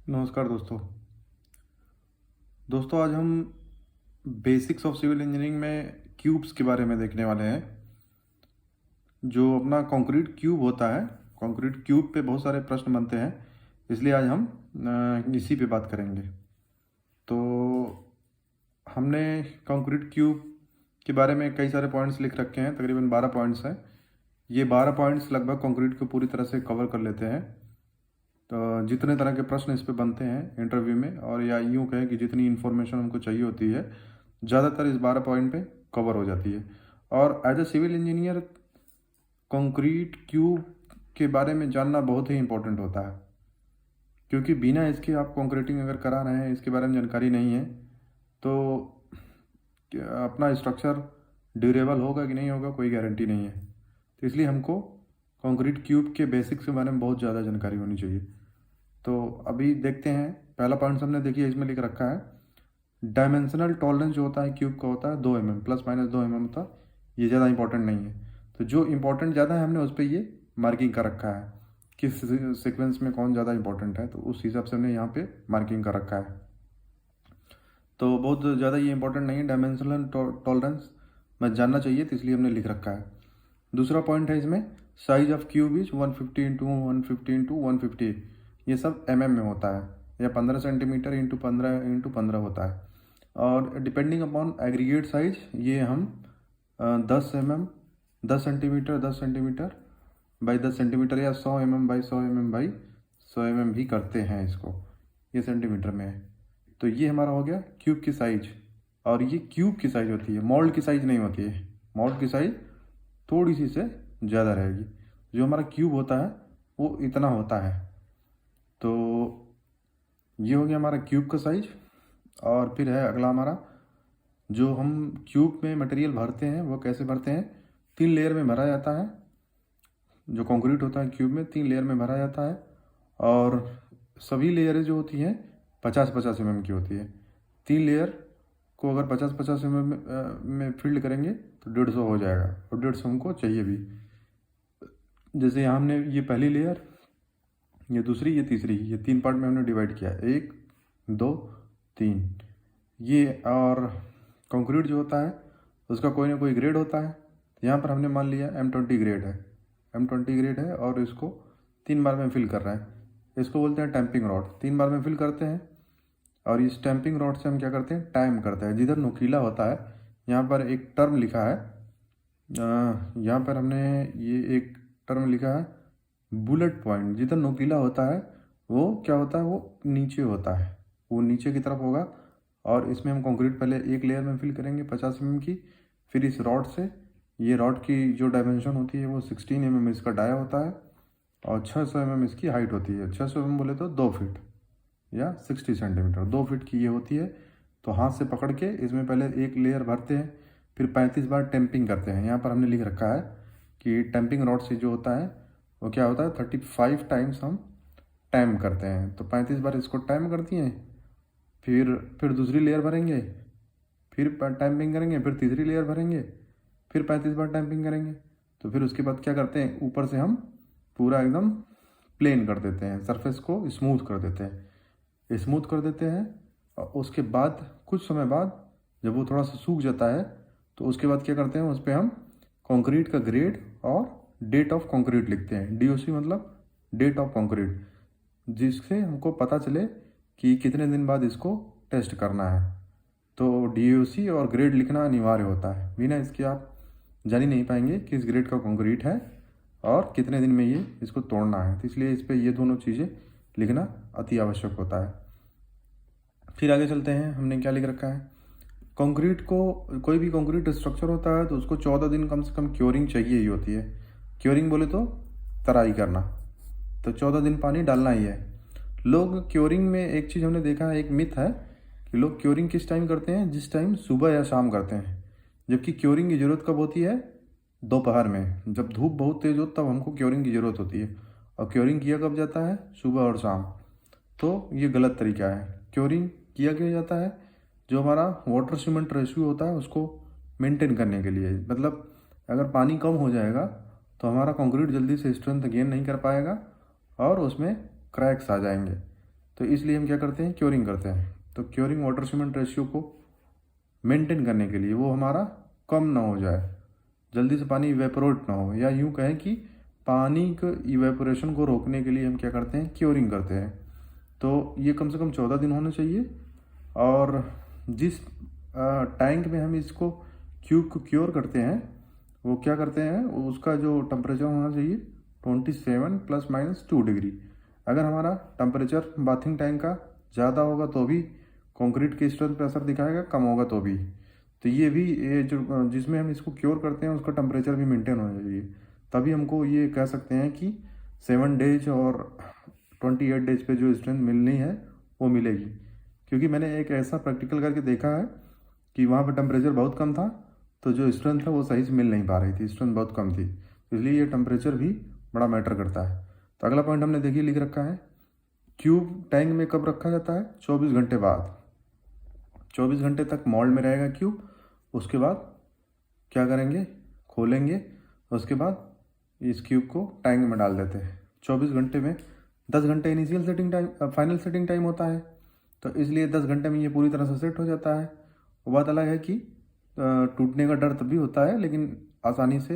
नमस्कार दोस्तों आज हम बेसिक्स ऑफ सिविल इंजीनियरिंग में क्यूब्स के बारे में देखने वाले हैं। जो अपना कंक्रीट क्यूब होता है, कंक्रीट क्यूब पे बहुत सारे प्रश्न बनते हैं, इसलिए आज हम इसी पे बात करेंगे। तो हमने कंक्रीट क्यूब के बारे में कई सारे पॉइंट्स लिख रखे हैं, तकरीबन 12 पॉइंट्स हैं। ये 12 पॉइंट्स लगभग कंक्रीट को पूरी तरह से कवर कर लेते हैं। तो जितने तरह के प्रश्न इस पे बनते हैं इंटरव्यू में, और या यूँ कहें कि जितनी इन्फॉर्मेशन हमको चाहिए होती है, ज़्यादातर इस 12 पॉइंट पे कवर हो जाती है। और as a civil engineer concrete cube के बारे में जानना बहुत ही इम्पोर्टेंट होता है, क्योंकि बिना इसके आप कंक्रीटिंग अगर करा रहे हैं, इसके बारे में जानकारी नहीं है, तो अपना स्ट्रक्चर ड्यूरेबल होगा कि नहीं होगा कोई गारंटी नहीं है। तो इसलिए हमको कंक्रीट क्यूब के बेसिक्स के बारे में बहुत ज़्यादा जानकारी होनी चाहिए। तो अभी देखते हैं, पहला पॉइंट हमने देखिए इसमें लिख रखा है, डायमेंशनल टॉलरेंस जो होता है क्यूब का होता है 2 mm, प्लस माइनस 2 mm होता है। ये ज़्यादा इंपॉर्टेंट नहीं है, तो जो इम्पोर्टेंट ज़्यादा है हमने उस पर ये मार्किंग कर रखा है, किस सीक्वेंस में कौन ज़्यादा इंपॉर्टेंट है, तो उस हिसाब से हमने यहाँ पे मार्किंग कर रखा है। तो बहुत ज़्यादा ये इंपॉर्टेंट नहीं है, डायमेंशनल टॉलरेंस मैं जानना चाहिए, तो इसलिए हमने लिख रखा है। दूसरा पॉइंट है इसमें, size of cube is 150 into 150 into 150, ये सब mm में होता है, या 15 सेंटीमीटर इंटू 15 होता है। और डिपेंडिंग अपॉन एग्रीगेट साइज ये हम 10 mm 10 centimetre 10 centimetre by 10 centimetre, या 100 mm by 100 mm by 100 mm भी करते हैं इसको, ये सेंटीमीटर में है। तो ये हमारा हो गया क्यूब की साइज। और ये क्यूब की साइज होती है, मोल्ड की साइज नहीं होती है। मोल्ड की साइज थोड़ी सी से ज़्यादा रहेगी। जो हमारा क्यूब होता है वो इतना होता है। तो ये हो गया हमारा क्यूब का साइज। और फिर है अगला हमारा, जो हम क्यूब में मटेरियल भरते हैं वो कैसे भरते हैं, 3 लेयर में भरा जाता है। जो कंक्रीट होता है क्यूब में 3 लेयर में भरा जाता है, और सभी लेयरें जो होती हैं 50-50 mm की होती है। 3 लेयर को अगर 50-50 mm में फिल्ड करेंगे तो 150 हो जाएगा, और 150 हमको चाहिए भी। जैसे यहाँ हमने ये पहली लेयर, ये दूसरी, ये तीसरी, ये 3 पार्ट में हमने डिवाइड किया, 1 2 3 ये। और कंक्रीट जो होता है उसका कोई ना कोई ग्रेड होता है। यहाँ पर हमने मान लिया M20 ग्रेड है, M20 ग्रेड है, और इसको 3 बार में फिल कर रहे हैं। इसको बोलते हैं टैंपिंग रॉड। 3 बार में फिल करते हैं, और इस टैंपिंग रॉड से हम क्या करते हैं, टाइम करते हैं। जिधर नुकीला होता है, यहाँ पर एक टर्म लिखा है, यहाँ पर हमने ये एक टर्म लिखा है बुलेट पॉइंट। जिधर नुकीला होता है वो क्या होता है, वो नीचे होता है, वो नीचे की तरफ होगा। और इसमें हम कंक्रीट पहले एक लेयर में फिल करेंगे 50 mm की, फिर इस रॉड से, ये रॉड की जो डायमेंशन होती है वो 16 mm इसका डाया होता है, और 600 mm इसकी हाइट होती है। 600 mm बोले तो 2 फीट या 60 सेंटीमीटर, 2 फीट की ये होती है। तो हाथ से पकड़ के इसमें पहले एक लेयर भरते हैं, फिर 35 बार टैंपिंग करते हैं। यहाँ पर हमने लिख रखा है कि टैंपिंग रॉड से जो होता है वो क्या होता है, 35 टाइम्स हम टाइम करते हैं। तो 35 बार इसको टाइम कर दिए, फिर दूसरी लेयर भरेंगे, फिर टैंपिंग करेंगे, फिर तीसरी लेयर भरेंगे, फिर 35 बार टैंपिंग करेंगे। तो फिर उसके बाद क्या करते हैं, ऊपर से हम पूरा एकदम प्लेन कर देते हैं, सरफेस को स्मूथ कर देते हैं, स्मूथ कर देते हैं। और उसके बाद कुछ समय बाद जब वो थोड़ा सा सूख जाता है, तो उसके बाद क्या करते हैं, उस पर हम कंक्रीट का ग्रेड और डेट ऑफ कंक्रीट लिखते हैं। DOC मतलब डेट ऑफ कंक्रीट, जिससे हमको पता चले कि कितने दिन बाद इसको टेस्ट करना है। तो DOC और ग्रेड लिखना अनिवार्य होता है, बिना इसके आप जान ही नहीं पाएंगे किस ग्रेड का कंक्रीट है और कितने दिन में ये इसको तोड़ना है। तो इसलिए इस पर ये दोनों चीज़ें लिखना अति आवश्यक होता है। फिर आगे चलते हैं, हमने क्या लिख रखा है, कंक्रीट को, कोई भी कंक्रीट स्ट्रक्चर होता है तो उसको 14 दिन कम से कम क्योरिंग चाहिए ही होती है। क्योरिंग बोले तो तराई करना, तो 14 दिन पानी डालना ही है। लोग क्योरिंग में एक चीज़ हमने देखा है, एक मिथ है कि लोग क्योरिंग किस टाइम करते हैं, जिस टाइम सुबह या शाम करते हैं। जबकि क्योरिंग की ज़रूरत कब होती है, दोपहर में, जब धूप बहुत तेज़ हो तब हमको क्योरिंग की ज़रूरत होती है। और क्योरिंग किया कब जाता है, सुबह और शाम। तो ये गलत तरीका है। क्योरिंग किया क्या जाता है, जो हमारा वाटर सीमेंट रेशियो होता है उसको मेंटेन करने के लिए। मतलब अगर पानी कम हो जाएगा तो हमारा कंक्रीट जल्दी से स्ट्रेंथ गेन नहीं कर पाएगा और उसमें क्रैक्स आ जाएंगे। तो इसलिए हम क्या करते हैं, क्योरिंग करते हैं। तो क्योरिंग वाटर सीमेंट रेशियो को मेंटेन करने के लिए, वो हमारा कम ना हो जाए, जल्दी से पानी इवेपोरेट ना हो, या यूँ कहें कि पानी के इवेपोरेशन को रोकने के लिए हम क्या करते हैं, क्योरिंग करते हैं। तो ये कम से कम 14 दिन होना चाहिए। और जिस टैंक में हम इसको क्यूब को क्योर करते हैं, वो क्या करते हैं, उसका जो टेम्परेचर होना चाहिए 27 ± 2 डिग्री। अगर हमारा टेम्परेचर बाथिंग टैंक का ज़्यादा होगा तो भी कंक्रीट के स्ट्रेंथ पे असर दिखाएगा, कम होगा तो भी। तो ये जो जिसमें हम इसको क्योर करते हैं उसका टेम्परेचर भी मेंटेन होना चाहिए, तभी हमको ये कह सकते हैं कि 7 डेज और 28 डेज पे जो स्ट्रेंथ मिलनी है वो मिलेगी। क्योंकि मैंने एक ऐसा प्रैक्टिकल करके देखा है कि वहाँ पे टेम्परेचर बहुत कम था, तो जो स्ट्रेंथ है वो सही से मिल नहीं पा रही थी, स्ट्रेंथ बहुत कम थी, इसलिए ये टेम्परेचर भी बड़ा मैटर करता है। तो अगला पॉइंट हमने देखिए लिख रखा है, क्यूब टैंक में कब रखा जाता है, 24 घंटे बाद। 24 घंटे तक मोल्ड में रहेगा क्यूब, उसके बाद क्या करेंगे, खोलेंगे, उसके बाद इस क्यूब को टैंक में डाल देते हैं। 24 घंटे में 10 घंटे initial setting time, final setting time होता है, तो इसलिए 10 घंटे में ये पूरी तरह से सेट हो जाता है। वो बात अलग है कि टूटने का डर तभी होता है, लेकिन आसानी से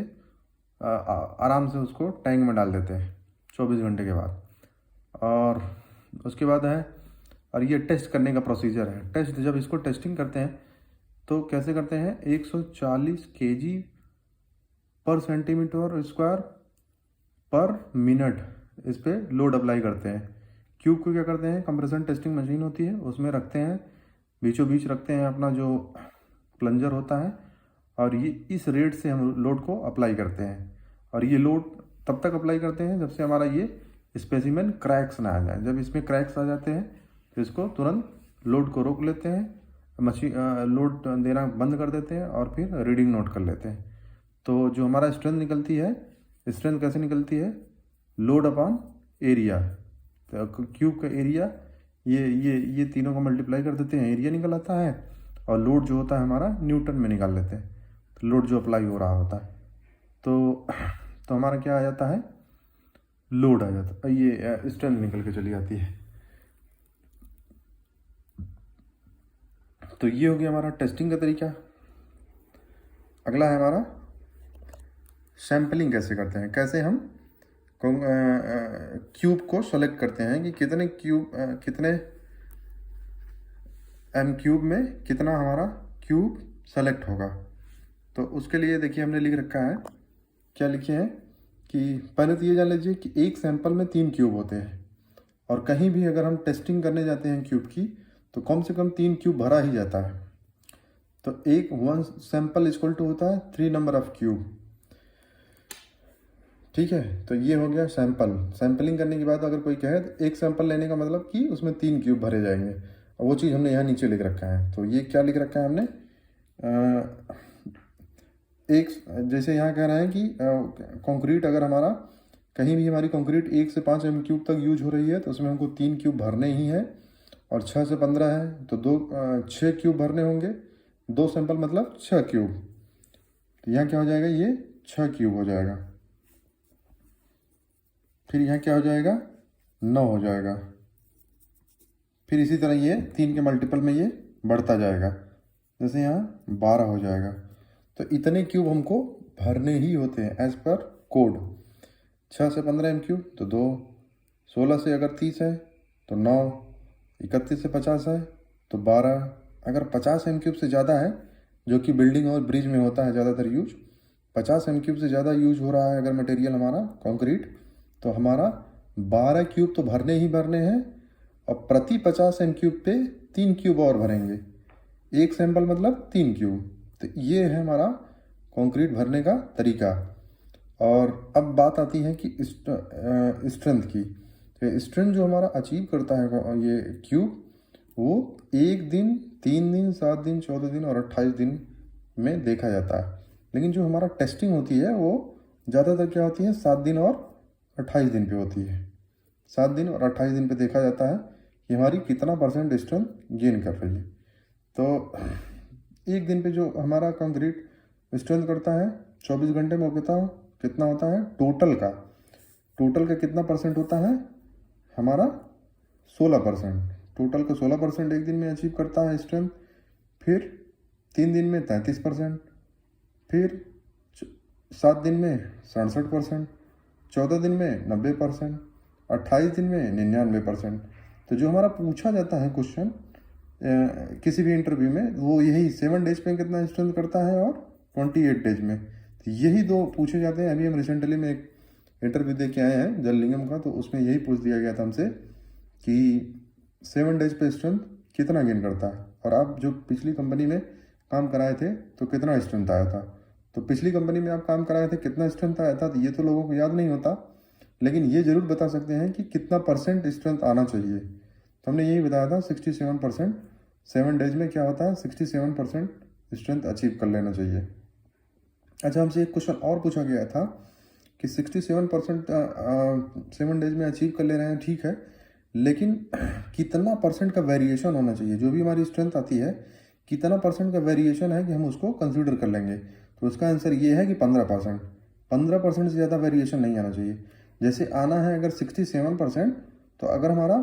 आराम से उसको टैंक में डाल देते हैं 24 घंटे के बाद। और उसके बाद है, और ये टेस्ट करने का प्रोसीजर है। टेस्ट, जब इसको टेस्टिंग करते हैं तो कैसे करते हैं, 140 kg पर सेंटीमीटर स्क्वायर पर मिनट इस पर लोड अप्लाई करते हैं। क्यूब को क्या करते हैं, कंप्रेशन टेस्टिंग मशीन होती है उसमें रखते हैं, बीचों बीच रखते हैं अपना जो प्लंजर होता है, और ये इस रेट से हम लोड को अप्लाई करते हैं। और ये लोड तब तक अप्लाई करते हैं जब से हमारा ये स्पेसिमेन क्रैक्स ना आ जाए। जब इसमें क्रैक्स आ जाते हैं तो इसको तुरंत लोड को रोक लेते हैं, मशीन लोड देना बंद कर देते हैं और फिर रीडिंग नोट कर लेते हैं। तो जो हमारा स्ट्रेंथ निकलती है, स्ट्रेंथ कैसे निकलती है, लोड अपॉन एरिया। तो क्यूब का एरिया, ये तीनों को मल्टीप्लाई कर देते हैं, एरिया निकल आता है, और लोड जो होता है हमारा न्यूटन में निकाल लेते हैं, तो लोड जो अप्लाई हो रहा होता है। तो हमारा क्या आ जाता है, लोड आ जाता है, ये स्ट्रेंथ निकल के चली जाती है। तो ये हो गया हमारा टेस्टिंग का तरीका। अगला है हमारा सैम्पलिंग कैसे करते हैं, कैसे हम क्यूब को सेलेक्ट करते हैं कि कितने एम क्यूब में कितना हमारा क्यूब सेलेक्ट होगा। तो उसके लिए देखिए हमने लिख रखा है, क्या लिखे हैं कि पहले तो ये जान लीजिए कि एक सैंपल में 3 क्यूब होते हैं, और कहीं भी अगर हम टेस्टिंग करने जाते हैं क्यूब की तो कम से कम 3 क्यूब भरा ही जाता है। तो एक 1 सैंपल इक्वल टू होता है 3 नंबर ऑफ क्यूब। ठीक है, तो ये हो गया सैंपल। सैंपलिंग करने के बाद अगर कोई कहे तो एक सैंपल लेने का मतलब कि उसमें 3 क्यूब भरे जाएंगे, और वो चीज़ हमने यहाँ नीचे लिख रखा है। तो ये क्या लिख रखा है हमने, एक जैसे यहाँ कह रहा है कि कंक्रीट, अगर हमारा कहीं भी हमारी कंक्रीट 1 से 5 एम क्यूब तक यूज हो रही है तो उसमें हमको 3 क्यूब भरने ही है, और 6 से 15 है तो 6 क्यूब भरने होंगे, 2 सैंपल मतलब 6 क्यूब। तो यहाँ क्या हो जाएगा, ये 6 क्यूब हो जाएगा। फिर यहाँ क्या हो जाएगा, 9 हो जाएगा। फिर इसी तरह ये 3 के मल्टीपल में ये बढ़ता जाएगा, जैसे यहाँ 12 हो जाएगा। तो इतने क्यूब हमको भरने ही होते हैं एज पर कोड। 6 से 15 एम क्यूब तो 2, 16 से अगर 30 है तो 9, 31 से 50 है तो 12। अगर 50 एम क्यूब से ज़्यादा है, जो कि बिल्डिंग और ब्रिज में होता है ज़्यादातर यूज, 50 एम क्यूब से ज़्यादा यूज हो रहा है अगर मटेरियल हमारा कंक्रीट, तो हमारा 12 क्यूब तो भरने ही भरने हैं, और प्रति 50 एम क्यूब पे 3 क्यूब और भरेंगे। एक सैंपल मतलब 3 क्यूब। तो ये है हमारा कंक्रीट भरने का तरीका। और अब बात आती है कि स्ट्रेंथ की। तो स्ट्रेंथ जो हमारा अचीव करता है ये क्यूब, वो 1 दिन, 3 दिन, 7 दिन, 14 दिन और 28 दिन में देखा जाता है। लेकिन जो हमारा टेस्टिंग होती है वो ज़्यादातर क्या होती है, 7 दिन और 28 दिन पे होती है। 7 दिन और 28 दिन पे देखा जाता है कि हमारी कितना % स्ट्रेंथ गेन कर रही है। तो एक दिन पे जो हमारा कंक्रीट स्ट्रेंथ करता है 24 घंटे में कितना होता है, टोटल का कितना % होता है हमारा, 16%, टोटल का 16% एक दिन में अचीव करता है स्ट्रेंथ। फिर 3 दिन में 33%, फिर 7 दिन में 67%, 14 दिन में 90%, 28 दिन में 99%। तो जो हमारा पूछा जाता है क्वेश्चन किसी भी इंटरव्यू में, वो यही 7 डेज पे कितना स्ट्रेंथ करता है और 28 डेज में। तो यही दो पूछे जाते हैं। अभी हम रिसेंटली में एक इंटरव्यू दे के आए हैं जल निगम का, तो उसमें यही पूछ दिया गया था हमसे कि 7 डेज पे स्ट्रेंथ कितना गेन करता है, और आप जो पिछली कंपनी में काम कराए थे तो कितना स्ट्रेंथ आया था। तो पिछली कंपनी में आप काम कराए थे कितना स्ट्रेंथ आया था, तो ये तो लोगों को याद नहीं होता, लेकिन ये जरूर बता सकते हैं कि कितना परसेंट स्ट्रेंथ आना चाहिए। तो हमने यही बताया था 67%। 7 डेज में क्या होता है, 67% स्ट्रेंथ अचीव कर लेना चाहिए। अच्छा, हमसे एक क्वेश्चन और पूछा गया था कि 67% 7 डेज में अचीव कर ले रहे हैं, ठीक है, लेकिन कितना परसेंट का वेरिएशन होना चाहिए। जो भी हमारी स्ट्रेंथ आती है, कितना परसेंट का वेरिएशन है कि हम उसको कंसीडर कर लेंगे। तो उसका आंसर ये है कि 15%। 15% से ज़्यादा वेरिएशन नहीं आना चाहिए। जैसे आना है अगर 67%, तो अगर हमारा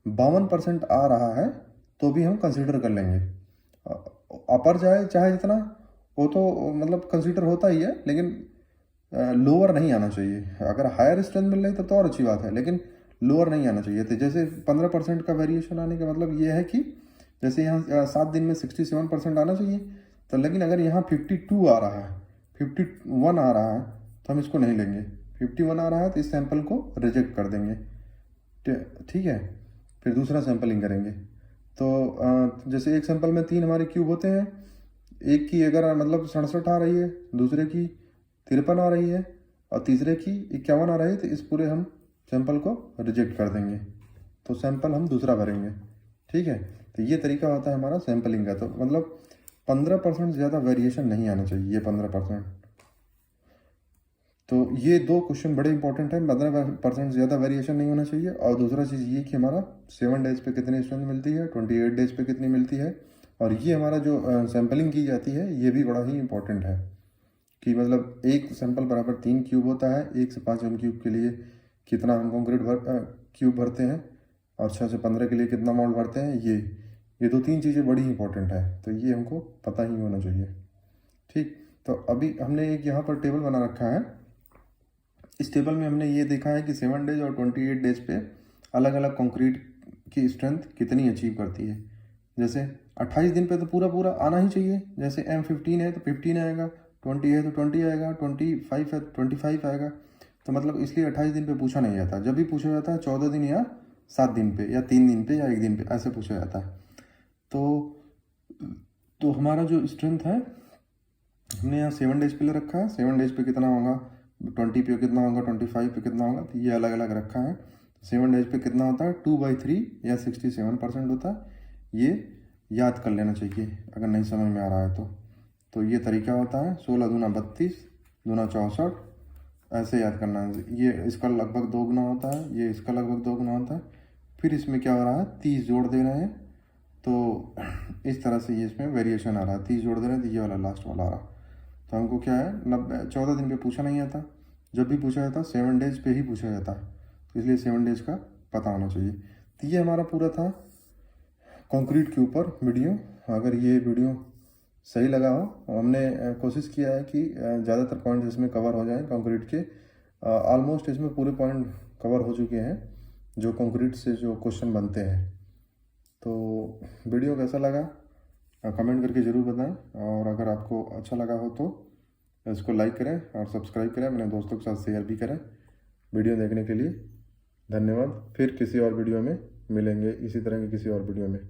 52% आ रहा है तो भी हम कंसीडर कर लेंगे। अपर जाए चाहे जितना, वो तो मतलब कंसीडर होता ही है, लेकिन लोअर नहीं आना चाहिए। अगर हायर स्ट्रेंथ मिल रही तो और अच्छी बात है, लेकिन लोअर नहीं आना चाहिए। तो जैसे 15% का वेरिएशन आने का मतलब ये है कि जैसे यहाँ 7 दिन में 67% आना चाहिए, तो लेकिन अगर यहाँ 52 आ रहा है, 51 आ रहा है, तो हम इसको नहीं लेंगे। 51 आ रहा है तो इस सैंपल को रिजेक्ट कर देंगे, ठीक है। फिर दूसरा सैंपलिंग करेंगे। तो जैसे एक सैंपल में 3 हमारे क्यूब होते हैं, एक की अगर मतलब 67 आ रही है, दूसरे की 53 आ रही है, और तीसरे की 51 आ रही है, तो इस पूरे हम सैंपल को रिजेक्ट कर देंगे। तो सैंपल हम दूसरा भरेंगे, ठीक है। तो ये तरीका होता है हमारा सैंपलिंग का। तो मतलब 15% ज़्यादा वेरिएशन नहीं आना चाहिए, ये 15%। तो ये 2 क्वेश्चन बड़े इंपॉर्टेंट है। 15% ज़्यादा वेरिएशन नहीं होना चाहिए, और दूसरा चीज़ ये कि हमारा 7 डेज पे कितनी स्ट्रेंथ मिलती है, 28 डेज पे कितनी मिलती है, और ये हमारा जो सैंपलिंग की जाती है, ये भी बड़ा ही इंपॉर्टेंट है कि मतलब एक सैंपल बराबर 3 क्यूब होता है। 1 से 5 क्यूब के लिए कितना हम कंक्रीट क्यूब भरते हैं, और 6 से 15 के लिए कितना मोल्ड भरते हैं। ये 2-3 चीज़ें बड़ी इंपॉर्टेंट है, तो ये हमको पता ही होना चाहिए, ठीक। तो अभी हमने एक यहाँ पर टेबल बना रखा है। इस टेबल में हमने ये देखा है कि 7 डेज और 28 डेज पे अलग अलग कंक्रीट की स्ट्रेंथ कितनी अचीव करती है। जैसे 28 दिन पे तो पूरा पूरा आना ही चाहिए। जैसे M15 है तो 15 आएगा, 20 है तो 20 आएगा, 25 है तो 25 आएगा। तो मतलब इसलिए 28 दिन पे पूछा नहीं जाता। जब भी पूछा जाता है 14 दिन या 7 दिन पे या 3 दिन पे या 1 दिन पे, ऐसे पूछा जाता है। तो हमारा जो स्ट्रेंथ है हमने यहाँ 7 डेज पे ले रखा है। 7 डेज पे कितना होगा, 20 पे कितना होगा, 25 पे कितना होगा, तो ये अलग अलग रखा है। 7 डेज पे कितना होता है, 2/3 या 67% होता है। ये याद कर लेना चाहिए अगर नहीं समझ में आ रहा है तो ये तरीका होता है। 16 दूना 32, दूना 64, ऐसे याद करना है। ये इसका लगभग 2 गुना होता है, ये इसका लगभग 2 गुना होता है। फिर इसमें क्या हो रहा है, 30 जोड़ दे रहे हैं, तो इस तरह से ये इसमें वेरिएशन आ रहा है। 30 जोड़ दे रहे हैं तो ये वाला लास्ट वाला आ रहा। तो हमको क्या है, 14 दिन पे पूछा नहीं आता। जब भी पूछा जाता 7 डेज पे ही पूछा जाता है, तो इसलिए 7 डेज का पता होना चाहिए। तो ये हमारा पूरा था कंक्रीट के ऊपर वीडियो। अगर ये वीडियो सही लगा हो, हमने कोशिश किया है कि ज़्यादातर पॉइंट इसमें कवर हो जाएं कंक्रीट के। ऑलमोस्ट इसमें पूरे पॉइंट कवर हो चुके हैं जो कंक्रीट से जो क्वेश्चन बनते हैं। तो वीडियो कैसा लगा कमेंट करके ज़रूर बताएं, और अगर आपको अच्छा लगा हो तो इसको लाइक करें और सब्सक्राइब करें, अपने दोस्तों के साथ शेयर भी करें। वीडियो देखने के लिए धन्यवाद। फिर किसी और वीडियो में मिलेंगे, इसी तरह की किसी और वीडियो में।